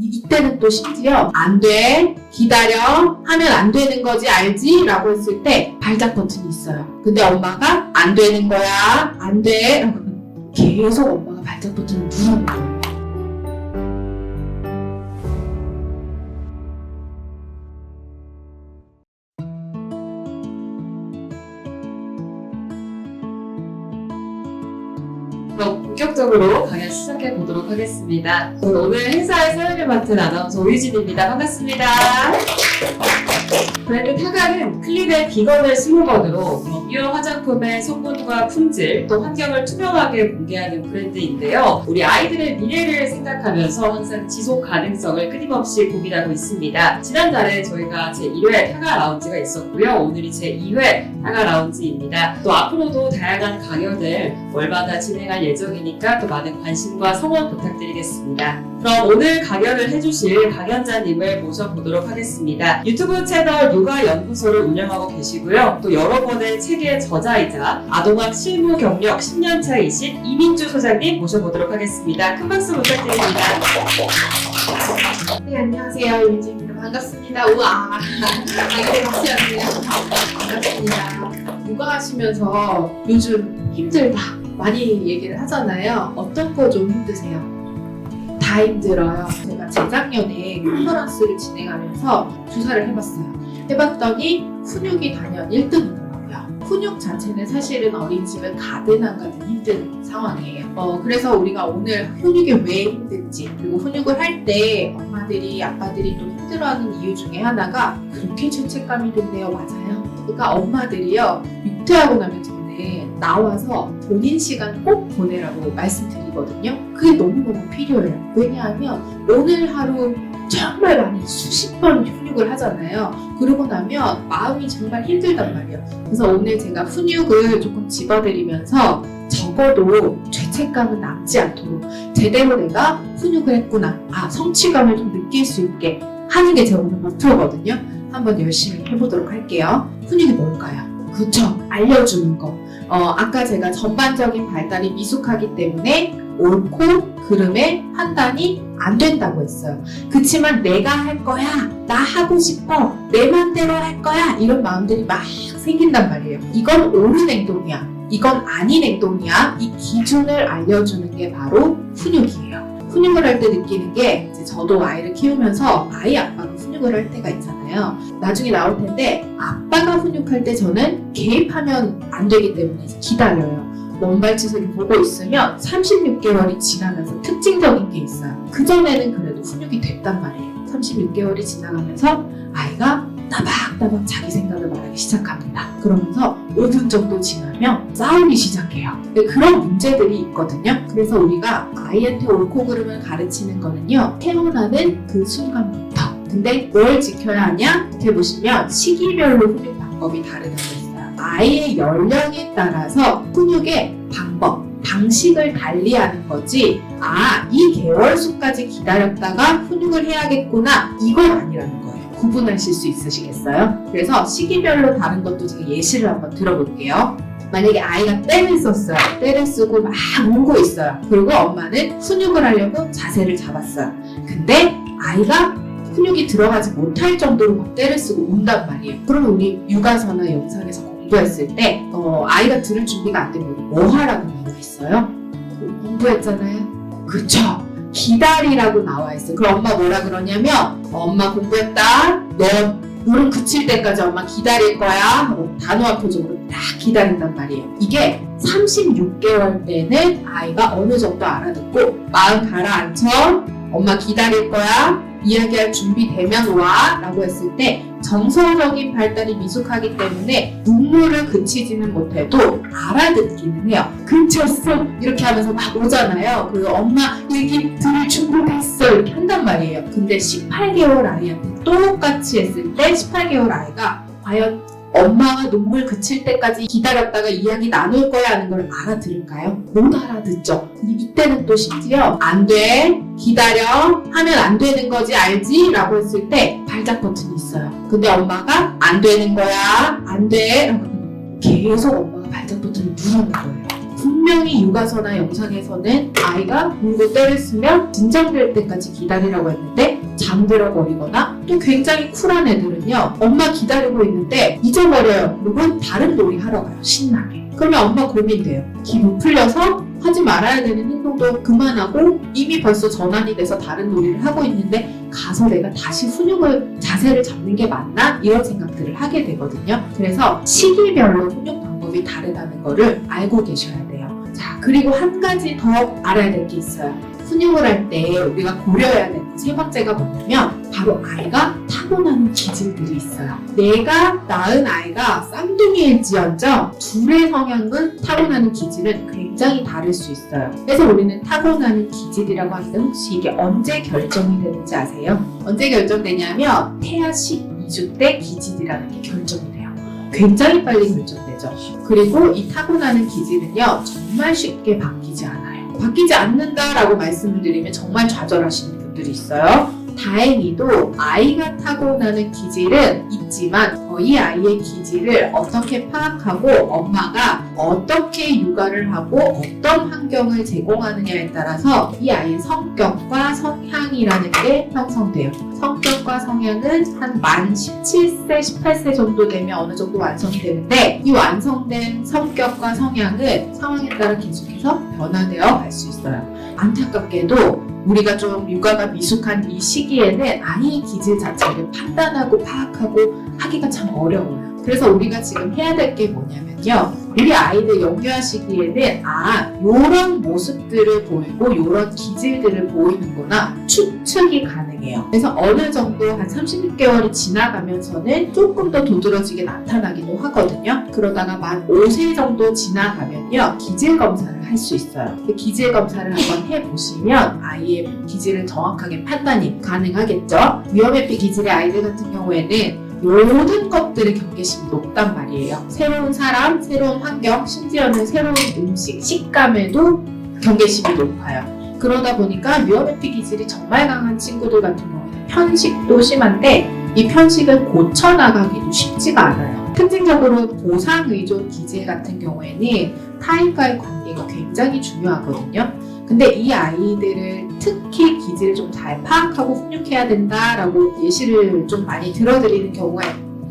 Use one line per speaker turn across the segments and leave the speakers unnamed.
이때는 또 심지어 안 돼, 기다려, 하면 안 되는 거지 알지? 라고 했을 때 발작 버튼이 있어요. 근데 엄마가 안 되는 거야, 안 돼 라고 계속 엄마가 발작 버튼을 누르는 거예요.
그럼 본격적으로 강연 시작해 보도록 하겠습니다. 오늘 행사의 사회를 맡은 아나운서 오유진입니다. 반갑습니다. 브랜드 타가는 클리덴 비건을 슬로건으로 유효 화장품의 성분과 품질, 또 환경을 투명하게 공개하는 브랜드인데요. 우리 아이들의 미래를 생각하면서 항상 지속 가능성을 끊임없이 고민하고 있습니다. 지난달에 저희가 제1회 타가 라운지가 있었고요. 오늘이 제2회 타가 라운지입니다. 또 앞으로도 다양한 강연을 월마다 진행할 예정이니까 또 많은 관심과 성원 부탁드리겠습니다. 그럼 오늘 강연을 해주실 강연자님을 모셔보도록 하겠습니다. 유튜브 채널 육아연구소를 운영하고 계시고요. 또 여러 권의 책의 저자이자 아동학 실무 경력 10년차이신 이민주 소장님 모셔보도록 하겠습니다. 큰 박수 부탁드립니다.
네, 안녕하세요. 이민주입니다. 반갑습니다. 우와. 아이들 같이 하네요. 반갑습니다. 육아하시면서 요즘 힘들다 많이 얘기를 하잖아요. 어떤 거 좀 힘드세요? 다 힘들어요. 제가 재작년에 컨퍼런스를 진행하면서 주사를 해봤더니 훈육이 단연 1등이더라고요. 훈육 자체는 사실은 어린이집을 가든 안 가든 힘든 상황이에요. 그래서 우리가 오늘 훈육이 왜 힘든지, 그리고 훈육을 할 때 엄마들이 아빠들이 또 힘들어하는 이유 중에 하나가 그렇게 죄책감이 든대요. 맞아요. 그러니까 엄마들이요, 육퇴하고 나면 저는 나와서 본인 시간 꼭 보내라고 말씀드리거든요. 그게 너무너무 필요해요. 왜냐하면 오늘 하루 정말 많이 수십 번 훈육을 하잖아요. 그러고 나면 마음이 정말 힘들단 말이에요. 그래서 오늘 제가 훈육을 조금 집어드리면서 적어도 죄책감은 남지 않도록 제대로 내가 훈육을 했구나, 성취감을 좀 느낄 수 있게 하는 게 제 오늘 목표거든요. 한번 열심히 해보도록 할게요. 훈육이 뭘까요? 그쵸, 알려주는 거. 아까 제가 전반적인 발달이 미숙하기 때문에 옳고 그름의 판단이 안 된다고 했어요. 그치만 내가 할 거야, 나 하고 싶어, 내 맘대로 할 거야, 이런 마음들이 막 생긴단 말이에요. 이건 옳은 행동이야, 이건 아닌 행동이야, 이 기준을 알려주는 게 바로 훈육이에요. 훈육을 할 때 느끼는 게, 이제 저도 아이를 키우면서 아이 아빠가 훈육을 할 때가 있잖아요. 나중에 나올 텐데 아빠가 훈육할 때 저는 개입하면 안 되기 때문에 기다려요. 먼발치서를 보고 있으면 36개월이 지나면서 특징적인 게 있어요. 그전에는 그래도 훈육이 됐단 말이에요. 36개월이 지나가면서 아이가 따박따박 자기 생각을 말하기 시작합니다. 그러면서 5분 정도 지나면 싸우기 시작해요. 그런 문제들이 있거든요. 그래서 우리가 아이한테 옳고 그름을 가르치는 거는요, 태어나는 그 순간부터. 근데 뭘 지켜야 하냐? 이렇게 보시면 시기별로 훈육 방법이 다르다고 했어요. 아이의 연령에 따라서 훈육의 방법, 방식을 달리하는 거지, 이 개월수까지 기다렸다가 훈육을 해야겠구나, 이건 아니라는 거예요. 구분하실 수 있으시겠어요? 그래서 시기별로 다른 것도 제가 예시를 한번 들어볼게요. 만약에 아이가 떼를 썼어요. 떼를 쓰고 막 울고 있어요. 그리고 엄마는 훈육을 하려고 자세를 잡았어요. 근데 아이가 훈육이 들어가지 못할 정도로 막 떼를 쓰고 운단 말이에요. 그러면 우리 육아서나 영상에서 공부했을 때 아이가 들을 준비가 안 되면 뭐 하라고 나와 있어요? 공부했잖아요. 그쵸? 기다리라고 나와 있어요. 그럼 엄마 뭐라 그러냐면, 엄마 공부했다, 너 울음 그칠 때까지 엄마 기다릴 거야 하고 단호한 표정으로 딱 기다린단 말이에요. 이게 36개월 때는 아이가 어느 정도 알아듣고 마음 가라앉혀, 엄마 기다릴 거야, 이야기할 준비 되면 와 라고 했을 때 정서적인 발달이 미숙하기 때문에 눈물을 그치지는 못해도 알아듣기는 해요. 그쳤어 이렇게 하면서 막 오잖아요. 그 엄마 얘기 들을 준비됐어 이렇게 한단 말이에요. 근데 18개월 아이한테 똑같이 했을 때 18개월 아이가 과연 엄마가 눈물 그칠 때까지 기다렸다가 이야기 나눌 거야 하는 걸 알아들을까요? 못 알아듣죠. 이때는 또 심지어 안 돼, 기다려, 하면 안 되는 거지 알지? 라고 했을 때 발작 버튼이 있어요. 근데 엄마가 안 되는 거야, 안 돼 라고 계속 엄마가 발작 버튼을 누르는 거예요. 분명히 육아서나 영상에서는 아이가 울고 때를 쓰면 진정될 때까지 기다리라고 했는데 잠들어 버리거나 또 굉장히 쿨한 애들은요, 엄마 기다리고 있는데 잊어버려요. 그리고 다른 놀이 하러 가요, 신나게. 그러면 엄마 고민돼요. 기분 풀려서 하지 말아야 되는 행동도 그만하고 이미 벌써 전환이 돼서 다른 놀이를 하고 있는데 가서 내가 다시 자세를 잡는 게 맞나? 이런 생각들을 하게 되거든요. 그래서 시기별로 훈육 방법이 다르다는 거를 알고 계셔야 돼요. 자, 그리고 한 가지 더 알아야 될 게 있어요. 훈육을 할 때 우리가 고려해야 되는 세 번째가 뭐냐면 바로 아이가 타고나는 기질들이 있어요. 내가 낳은 아이가 쌍둥이일지언정 둘의 성향은 타고나는 기질은 굉장히 다를 수 있어요. 그래서 우리는 타고나는 기질이라고 하는데 혹시 이게 언제 결정이 되는지 아세요? 언제 결정되냐면 태아 12주 때 기질이라는 게 결정이 돼요. 굉장히 빨리 결정되죠. 그리고 이 타고나는 기질은요, 정말 쉽게 바뀌지 않아요. 바뀌지 않는다라고 말씀을 드리면 정말 좌절하시는 분들이 있어요. 다행히도 아이가 타고나는 기질은 있지만 이 아이의 기질을 어떻게 파악하고 엄마가 어떻게 육아를 하고 어떤 환경을 제공하느냐에 따라서 이 아이의 성격과 성향이라는 게 형성돼요. 성격과 성향은 한 만 17세, 18세 정도 되면 어느 정도 완성이 되는데 이 완성된 성격과 성향은 상황에 따라 계속해서 변화되어 갈 수 있어요. 안타깝게도 우리가 좀 육아가 미숙한 이 시기에는 아이의 기질 자체를 판단하고 파악하고 하기가 참 어려워요. 그래서 우리가 지금 해야 될 게 뭐냐면요, 우리 아이들 영유아 시기에는 요런 모습들을 보이고 요런 기질들을 보이는구나 추측이 가능해요. 그래서 어느 정도 한 36개월이 지나가면서는 조금 더 도드라지게 나타나기도 하거든요. 그러다가 만 5세 정도 지나가면요, 기질 검사를 할 수 있어요. 기질 검사를 한번 해보시면 아이의 기질을 정확하게 판단이 가능하겠죠. 위험회피 기질의 아이들 같은 경우에는 모든 것들의 경계심이 높단 말이에요. 새로운 사람, 새로운 환경, 심지어는 새로운 음식, 식감에도 경계심이 높아요. 그러다 보니까 위험회피 기질이 정말 강한 친구들 같은 경우에는 편식도 심한데 이 편식은 고쳐나가기도 쉽지가 않아요. 특징적으로 보상의존 기질 같은 경우에는 타인과의 관계가 굉장히 중요하거든요. 근데 이 아이들을 특히 기질을 좀 잘 파악하고 훈육해야 된다라고 예시를 좀 많이 들어드리는 경우가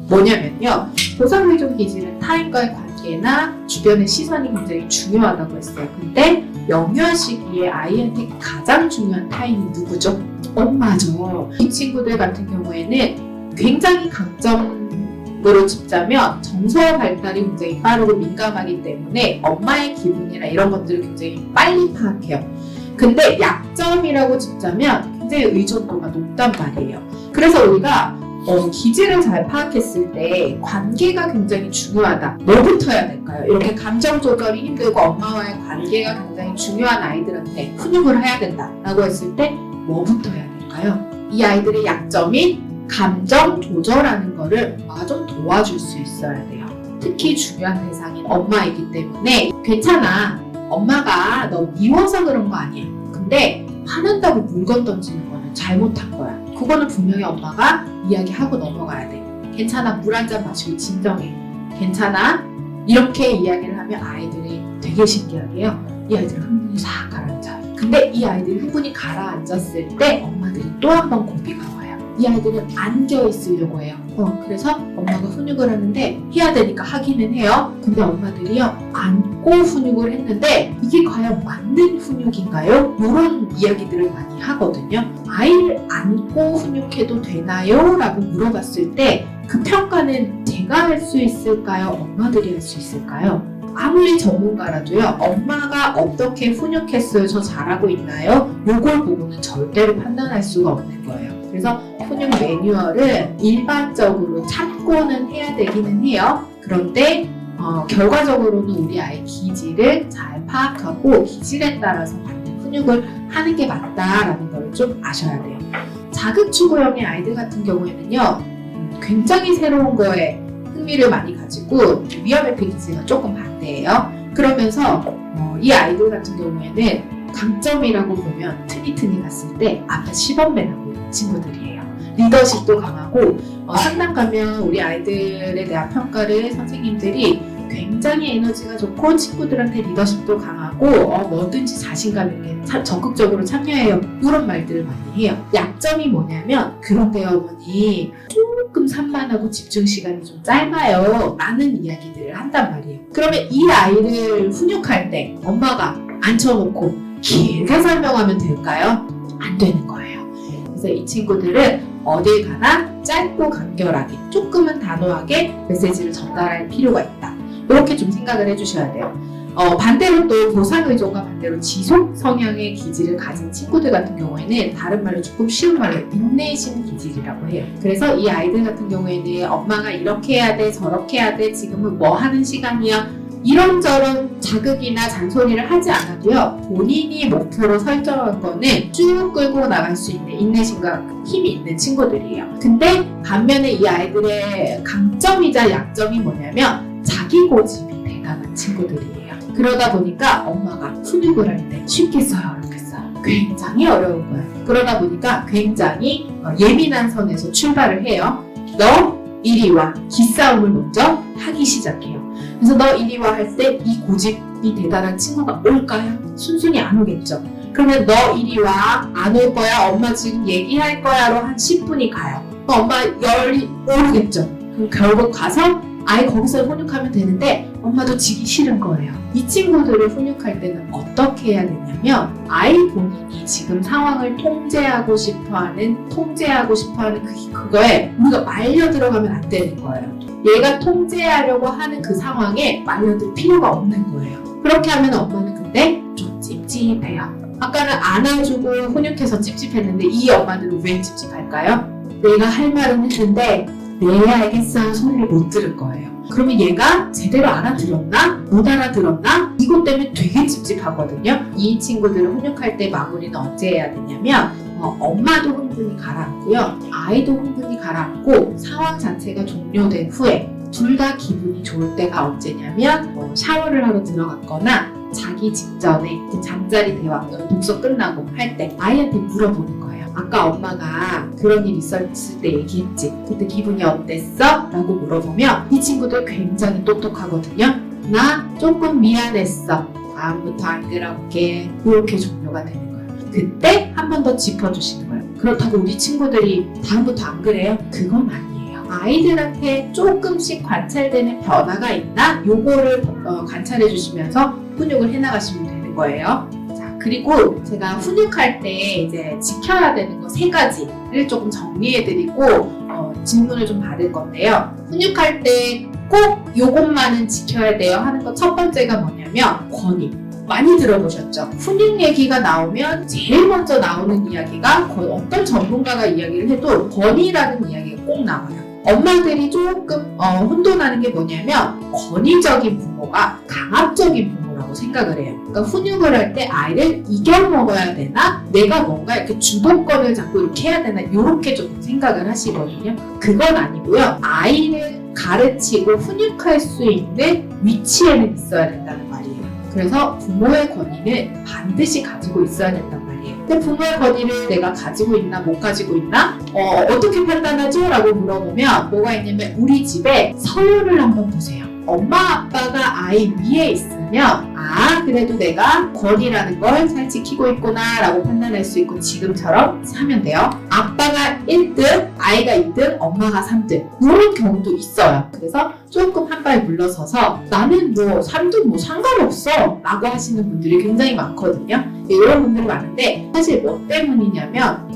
뭐냐면요, 보상의존 기질은 타인과의 관계나 주변의 시선이 굉장히 중요하다고 했어요. 근데 영유아 시기에 아이한테 가장 중요한 타인이 누구죠? 엄마죠. 이 친구들 같은 경우에는 굉장히 강점으로 짚자면 정서 발달이 굉장히 빠르고 민감하기 때문에 엄마의 기분이나 이런 것들을 굉장히 빨리 파악해요. 근데 약점이라고 짚자면 굉장히 의존도가 높단 말이에요. 그래서 우리가 기질을 잘 파악했을 때 관계가 굉장히 중요하다. 뭐부터 해야 될까요? 이렇게 감정 조절이 힘들고 엄마와의 관계가 굉장히 중요한 아이들한테 훈육을 해야 된다라고 했을 때 뭐부터 해야 될까요? 이 아이들의 약점인 감정 조절하는 거를 엄마가 좀 도와줄 수 있어야 돼요. 특히 중요한 대상인 엄마이기 때문에 괜찮아. 엄마가 너 미워서 그런 거 아니야. 근데 화난다고 물건 던지는 거는 잘못한 거야. 그거는 분명히 엄마가 이야기하고 넘어가야 돼. 괜찮아. 물 한 잔 마시고 진정해. 괜찮아. 이렇게 이야기를 하면 아이들이 되게 신기하게요. 이 아이들은 흥분이 싹 가라앉아요. 근데 이 아이들이 흥분이 가라앉았을 때 엄마들이 또 한 번 고비가 와요. 이 아이들은 안겨 있으려고 해요. 그래서 엄마가 훈육을 하는데 해야 되니까 하기는 해요. 근데 엄마들이요, 안고 훈육을 했는데 이게 과연 맞는 훈육인가요? 이런 이야기들을 많이 하거든요. 아이를 안고 훈육해도 되나요? 라고 물어봤을 때 그 평가는 제가 할 수 있을까요? 엄마들이 할 수 있을까요? 아무리 전문가라도요, 엄마가 어떻게 훈육했어요? 저 잘하고 있나요? 요걸 보고는 절대로 판단할 수가 없는 거예요. 그래서 훈육 매뉴얼을 일반적으로 참고는 해야 되기는 해요. 그런데 결과적으로는 우리 아이의 기질을 잘 파악하고 기질에 따라서 받는 훈육을 하는 게 맞다라는 걸 좀 아셔야 돼요. 자극추구형의 아이들 같은 경우에는요, 굉장히 새로운 거에 흥미를 많이 가지고 위험회피 기질과 조금 반대예요. 그러면서 이 아이들 같은 경우에는 강점이라고 보면 트니트니 갔을 때 앞에 시범맨하고 있는 친구들이에요. 리더십도 강하고 상담 가면 우리 아이들에 대한 평가를 선생님들이 굉장히 에너지가 좋고 친구들한테 리더십도 강하고 뭐든지 자신감 있게 적극적으로 참여해요. 이런 말들을 많이 해요. 약점이 뭐냐면 그런데요 어머니 조금 산만하고 집중 시간이 좀 짧아요 라는 이야기들을 한단 말이에요. 그러면 이 아이를 훈육할 때 엄마가 앉혀놓고 길게 설명하면 될까요? 안 되는 거예요. 그래서 이 친구들은 어딜 가나 짧고 간결하게 조금은 단호하게 메시지를 전달할 필요가 있다. 이렇게 좀 생각을 해주셔야 돼요. 반대로 또 보상의존과 반대로 지속 성향의 기질을 가진 친구들 같은 경우에는 다른 말로 조금 쉬운 말로 인내심 기질이라고 해요. 그래서 이 아이들 같은 경우에는 엄마가 이렇게 해야 돼 저렇게 해야 돼 지금은 뭐 하는 시간이야 이런저런 자극이나 잔소리를 하지 않아도요 본인이 목표로 설정한 거는 쭉 끌고 나갈 수 있는 인내심과 힘이 있는 친구들이에요. 근데 반면에 이 아이들의 강점이자 약점이 뭐냐면 자기 고집이 대단한 친구들이에요. 그러다 보니까 엄마가 훈육을 할 때 쉽게 써요 어렵게 써요 굉장히 어려운 거예요. 그러다 보니까 굉장히 예민한 선에서 출발을 해요. 너 이리 와 기싸움을 먼저 하기 시작해요. 그래서 너 이리 와 할 때 이 고집이 대단한 친구가 올까요? 순순히 안 오겠죠. 그러면 너 이리 와 안 올 거야 엄마 지금 얘기할 거야로 한 10분이 가요. 엄마 열이 오르겠죠. 그럼 결국 가서 아예 거기서 훈육하면 되는데 엄마도 지기 싫은 거예요. 이 친구들을 훈육할 때는 어떻게 해야 되냐면 아이 본인이 지금 상황을 통제하고 싶어하는 그거에 우리가 말려 들어가면 안 되는 거예요. 얘가 통제하려고 하는 그 상황에 말려들 필요가 없는 거예요. 그렇게 하면 엄마는 근데 좀 찝찝해요. 아까는 안아주고 훈육해서 찝찝했는데 이 엄마들은 왜 찝찝할까요? 내가 할 말은 했는데 네 알겠어요 소리를 못 들을 거예요. 그러면 얘가 제대로 알아들었나? 못 알아들었나? 이것 때문에 되게 찝찝하거든요. 이 친구들을 훈육할 때 마무리는 언제 해야 되냐면 엄마도 흥분이 가라앉고요. 아이도 흥분이 가라앉고 상황 자체가 종료된 후에 둘 다 기분이 좋을 때가 언제냐면 샤워를 하러 들어갔거나 자기 직전에 잠자리 대화, 독서 끝나고 할 때 아이한테 물어보는 거예요. 아까 엄마가 그런 일 있었을 때 얘기했지. 그때 기분이 어땠어? 라고 물어보면 이 친구들 굉장히 똑똑하거든요. 나 조금 미안했어. 다음부터 안 그럴게. 이렇게 종료가 되는 거예요. 그때 한 번 더 짚어주시는 거예요. 그렇다고 우리 친구들이 다음부터 안 그래요? 그건 아니에요. 아이들한테 조금씩 관찰되는 변화가 있나? 요거를 관찰해 주시면서 훈육을 해나가시면 되는 거예요. 그리고 제가 훈육할 때 이제 지켜야 되는 거 3가지를 조금 정리해드리고 질문을 좀 받을 건데요. 훈육할 때 꼭 요것만은 지켜야 돼요 하는 거 첫 번째가 뭐냐면 권위. 많이 들어보셨죠? 훈육 얘기가 나오면 제일 먼저 나오는 이야기가 어떤 전문가가 이야기를 해도 권위라는 이야기가 꼭 나와요. 엄마들이 조금 혼돈하는 게 뭐냐면 권위적인 부모가 강압적인 부모라고 생각을 해요. 그러니까 훈육을 할 때 아이를 이겨먹어야 되나? 내가 뭔가 이렇게 주도권을 잡고 이렇게 해야 되나? 이렇게 좀 생각을 하시거든요. 그건 아니고요. 아이를 가르치고 훈육할 수 있는 위치에는 있어야 된다는 말이에요. 그래서 부모의 권위는 반드시 가지고 있어야 된단 말이에요. 근데 부모의 권위를 내가 가지고 있나 못 가지고 있나? 어떻게 판단하죠? 라고 물어보면 뭐가 있냐면 우리 집에 서열을 한번 보세요. 엄마 아빠가 아이 위에 있으면 그래도 내가 권위라는 걸 잘 지키고 있구나 라고 판단할 수 있고 지금처럼 하면 돼요. 아빠가 1등, 아이가 2등, 엄마가 3등 이런 경우도 있어요. 그래서 조금 한 발 물러서서 나는 뭐 3등 뭐 상관없어 라고 하시는 분들이 굉장히 많거든요. 이런 분들이 많은데 사실 뭐 때문이냐면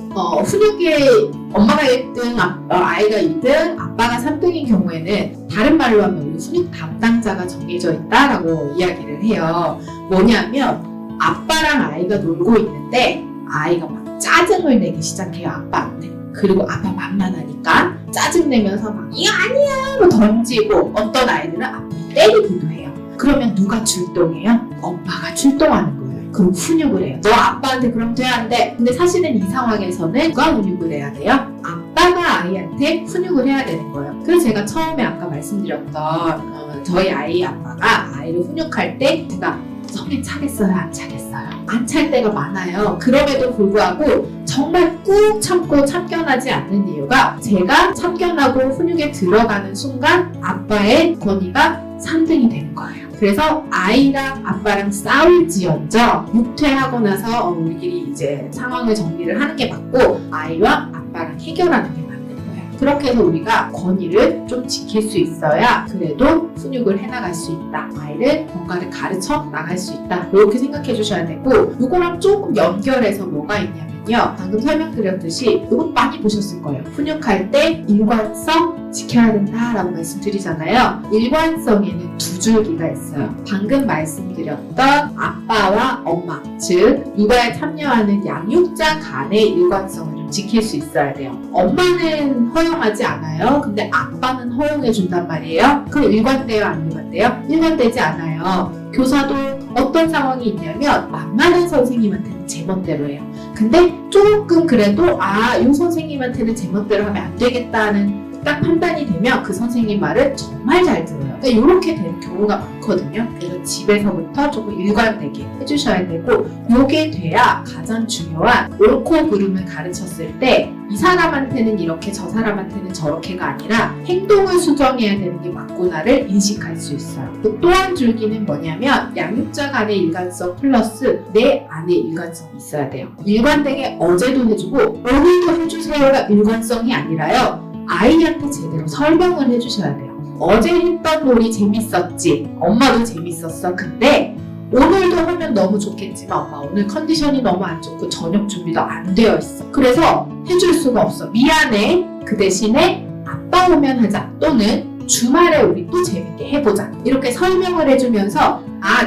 훈육에 엄마가 1등, 아이가 2등, 아빠가 3등인 경우에는 다른 말로 하면 우리 훈육 담당자가 정해져 있다라고 이야기를 해요. 뭐냐면 아빠랑 아이가 놀고 있는데 아이가 막 짜증을 내기 시작해요. 아빠한테. 그리고 아빠 만만하니까 짜증내면서 막 이거 아니야 뭐 던지고 어떤 아이들은 아빠를 때리기도 해요. 그러면 누가 출동해요? 엄마가 출동하는 거예요. 그럼 훈육을 해요. 너 아빠한테 그럼 돼야 안 돼. 근데 사실은 이 상황에서는 누가 훈육을 해야 돼요? 아빠가 아이한테 훈육을 해야 되는 거예요. 그래서 제가 처음에 아까 말씀드렸던 저희 아이 아빠가 아이를 훈육할 때 제가 성에 차겠어요? 안 차겠어요? 안 찰 때가 많아요. 그럼에도 불구하고 정말 꾹 참고 참견하지 않는 이유가 제가 참견하고 훈육에 들어가는 순간 아빠의 권위가 3등이 되는 거예요. 그래서 아이랑 아빠랑 싸울지언정 육퇴하고 나서 우리끼리 이제 상황을 정리를 하는 게 맞고 아이와 아빠랑 해결하는 게 맞는 거예요. 그렇게 해서 우리가 권위를 좀 지킬 수 있어야 그래도 훈육을 해나갈 수 있다. 아이를 뭔가를 가르쳐 나갈 수 있다. 이렇게 생각해 주셔야 되고 이거랑 조금 연결해서 뭐가 있냐면요. 방금 설명드렸듯이 이거 많이 보셨을 거예요. 훈육할 때 일관성 지켜야 된다라고 말씀드리잖아요. 일관성에는 두 줄기가 있어요. 방금 말씀드렸던 아빠와 엄마, 즉 육아에 참여하는 양육자 간의 일관성을 좀 지킬 수 있어야 돼요. 엄마는 허용하지 않아요. 근데 아빠는 허용해 준단 말이에요. 그럼 일관돼요? 안 일관돼요? 일관되지 않아요. 교사도 어떤 상황이 있냐면 만만한 선생님한테는 제멋대로 해요. 근데 조금 그래도 이 선생님한테는 제멋대로 하면 안 되겠다는 딱 판단이 되면 그 선생님 말을 정말 잘 들어요. 그러니까 이렇게 되는 경우가 많거든요. 그래서 집에서부터 조금 일관되게 해주셔야 되고 이게 돼야 가장 중요한 옳고 그름을 가르쳤을 때 이 사람한테는 이렇게 저 사람한테는 저렇게가 아니라 행동을 수정해야 되는 게 맞구나를 인식할 수 있어요. 또 한 줄기는 뭐냐면 양육자 간의 일관성 플러스 내 안의 일관성이 있어야 돼요. 일관되게 어제도 해주고 오늘도 해주세요가 일관성이 아니라요. 아이한테 제대로 설명을 해주셔야 돼요. 어제 했던 놀이 재밌었지. 엄마도 재밌었어. 근데 오늘도 하면 너무 좋겠지만 엄마 오늘 컨디션이 너무 안 좋고 저녁 준비도 안 되어 있어. 그래서 해줄 수가 없어. 미안해. 그 대신에 아빠 오면 하자. 또는 주말에 우리 또 재밌게 해보자. 이렇게 설명을 해주면서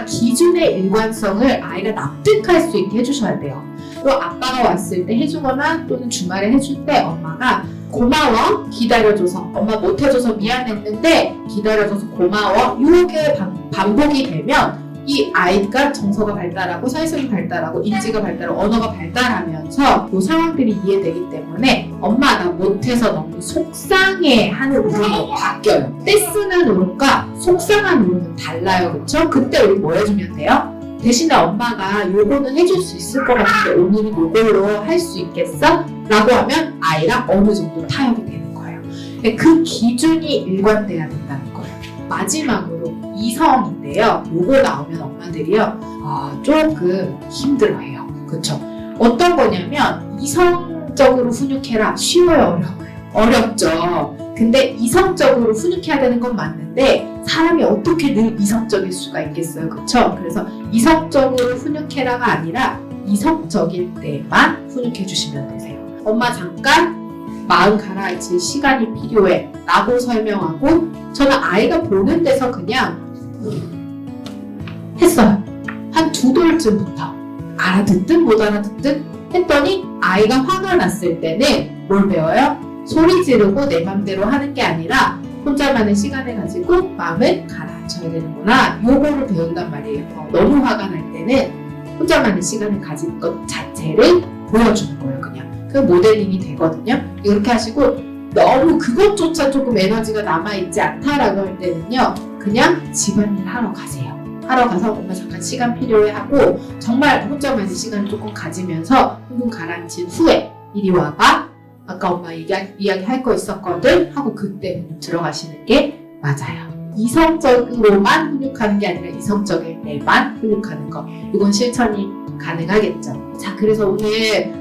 기준의 일관성을 아이가 납득할 수 있게 해주셔야 돼요. 또 아빠가 왔을 때 해주거나 또는 주말에 해줄 때 엄마가 고마워 기다려줘서 엄마 못해줘서 미안했는데 기다려줘서 고마워 이게 반복이 되면 이 아이가 정서가 발달하고 사회성이 발달하고 인지가 발달하고 언어가 발달하면서 이 상황들이 이해되기 때문에 엄마 나 못해서 너무 속상해 하는 울음으로 바뀌어요. 떼쓰는 울음과 속상한 울음은 달라요. 그쵸? 그때 우리 뭐 해주면 돼요? 대신에 엄마가 요거는 해줄 수 있을 것 같은데 오늘은 요걸로 할 수 있겠어? 라고 하면 아이랑 어느 정도 타협이 되는 거예요. 그 기준이 일관돼야 된다는 거예요. 마지막으로 이성인데요. 요거 나오면 엄마들이요. 조금 힘들어해요. 그쵸? 어떤 거냐면 이성적으로 훈육해라. 쉬워요? 어려워요? 어렵죠. 근데 이성적으로 훈육해야 되는 건 맞는데 사람이 어떻게 늘 이성적일 수가 있겠어요. 그쵸? 그래서 이성적으로 훈육해라가 아니라 이성적일 때만 훈육해 주시면 되세요. 엄마 잠깐 마음 가라앉힐 시간이 필요해 라고 설명하고 저는 아이가 보는 데서 그냥 했어요. 한 2돌쯤부터 알아듣든 못 알아듣든 했더니 아이가 화가 났을 때는 뭘 배워요? 소리 지르고 내 맘대로 하는 게 아니라 혼자만의 시간을 가지고 마음을 가라앉혀야 되는구나. 요거를 배운단 말이에요. 너무 화가 날 때는 혼자만의 시간을 가질 것 자체를 보여주는 거예요. 그냥 그 모델링이 되거든요. 이렇게 하시고 너무 그것조차 조금 에너지가 남아있지 않다라고 할 때는요. 그냥 집안일 하러 가세요. 하러 가서 엄마 잠깐 시간 필요해 하고 정말 혼자만의 시간을 조금 가지면서 흥분 가라앉힌 후에 이리 와봐. 아까 엄마 이야기 할 거 있었거든 하고 그때 들어가시는 게 맞아요. 이성적으로만 훈육하는 게 아니라 이성적일 때만 훈육하는 거. 이건 실천이 가능하겠죠. 자, 그래서 오늘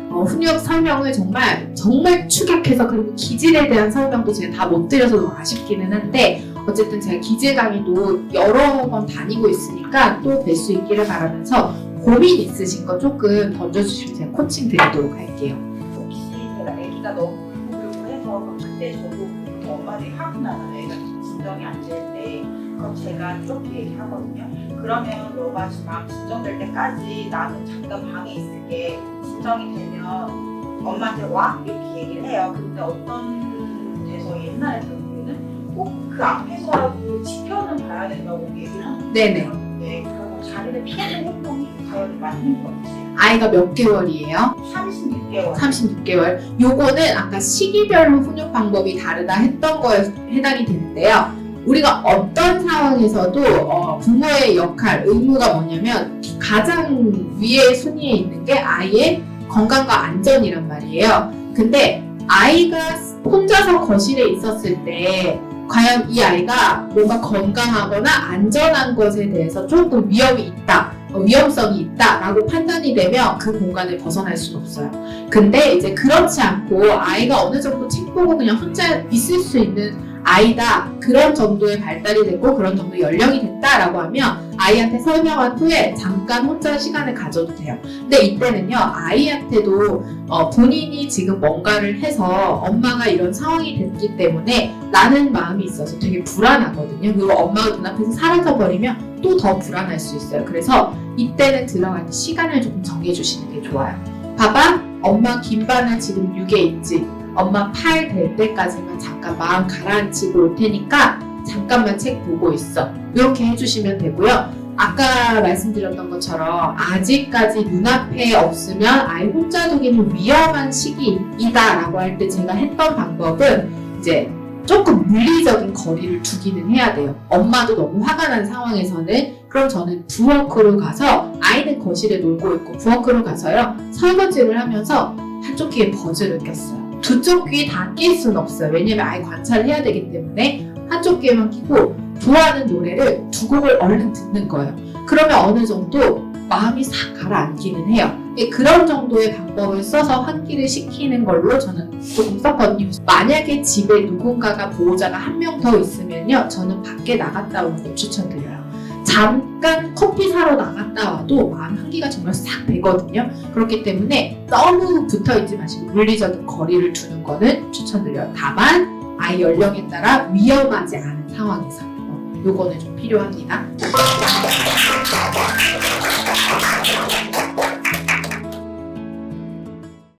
훈육 설명을 정말 축약해서 그리고 기질에 대한 설명도 제가 다 못 드려서 너무 아쉽기는 한데 어쨌든 제가 기질 강의도 여러 번 다니고 있으니까 또 뵐 수 있기를 바라면서 고민 있으신 거 조금 던져주시면 제가 코칭 드리도록 할게요.
혹시 제가 아기가 너무 울고해서 그때 저도 엄마들이 하고 나서 애가 진정이 안 될 때 그럼 제가 좀 얘기하거든요. 그러면 너가 마음 진정될 때까지 나는 잠깐 방에 있을게. 진정이 되면 엄마한테 와 이렇게 얘기를 해요. 근데 어떤 데서 옛날에 들은 꼭 그 앞에서라도 지켜는 봐야 된다고 얘기를 하는 거예요.
네네.
네, 그리고 자기를 피하는 행동이 과연 맞는 건지.
아이가 몇 개월이에요?
36개월.
36개월. 요거는 아까 시기별로 훈육 방법이 다르다 했던 거에 해당이 되는데요. 우리가 어떤 상황에서도 부모의 역할, 의무가 뭐냐면 가장 위에 순위에 있는 게 아이의 건강과 안전이란 말이에요. 근데 아이가 혼자서 거실에 있었을 때 과연 이 아이가 뭔가 건강하거나 안전한 것에 대해서 조금 위험성이 있다라고 판단이 되면 그 공간을 벗어날 수는 없어요. 근데 이제 그렇지 않고 아이가 어느 정도 책 보고 그냥 혼자 있을 수 있는 아이다, 그런 정도의 발달이 됐고 그런 정도 연령이 됐다라고 하면 아이한테 설명한 후에 잠깐 혼자 시간을 가져도 돼요. 근데 이때는요, 아이한테도 본인이 지금 뭔가를 해서 엄마가 이런 상황이 됐기 때문에 라는 마음이 있어서 되게 불안하거든요. 그리고 엄마가 눈앞에서 사라져버리면 또 더 불안할 수 있어요. 그래서 이때는 들어갈 때 시간을 조금 정해주시는 게 좋아요. 봐봐, 엄마 긴 바늘 지금 6에 있지. 엄마 팔 될 때까지만 잠깐 마음 가라앉히고 올 테니까 잠깐만 책 보고 있어. 이렇게 해주시면 되고요. 아까 말씀드렸던 것처럼 아직까지 눈앞에 없으면 아이 혼자 두기는 위험한 시기이다 라고 할 때 제가 했던 방법은 이제 조금 물리적인 거리를 두기는 해야 돼요. 엄마도 너무 화가 난 상황에서는 그럼 저는 부엌으로 가서 아이는 거실에 놀고 있고 부엌으로 가서요 설거지를 하면서 한쪽 귀에 버즈를 꼈어요. 두 쪽 귀 다 낄 수는 없어요. 왜냐면 아이 관찰을 해야 되기 때문에 한쪽 귀에만 끼고 좋아하는 노래를 두 곡을 얼른 듣는 거예요. 그러면 어느 정도 마음이 싹 가라앉기는 해요. 그런 정도의 방법을 써서 환기를 시키는 걸로 저는 조금 썼거든요. 만약에 집에 누군가가 보호자가 한 명 더 있으면요, 저는 밖에 나갔다 오는 걸 추천드려요. 잠깐 커피 사러 나갔다 와도 마음 환기가 정말 싹 되거든요. 그렇기 때문에 너무 붙어있지 마시고 물리적인 거리를 두는 거는 추천드려요. 다만 아이 연령에 따라 위험하지 않은 상황에서 요거는 좀 필요합니다.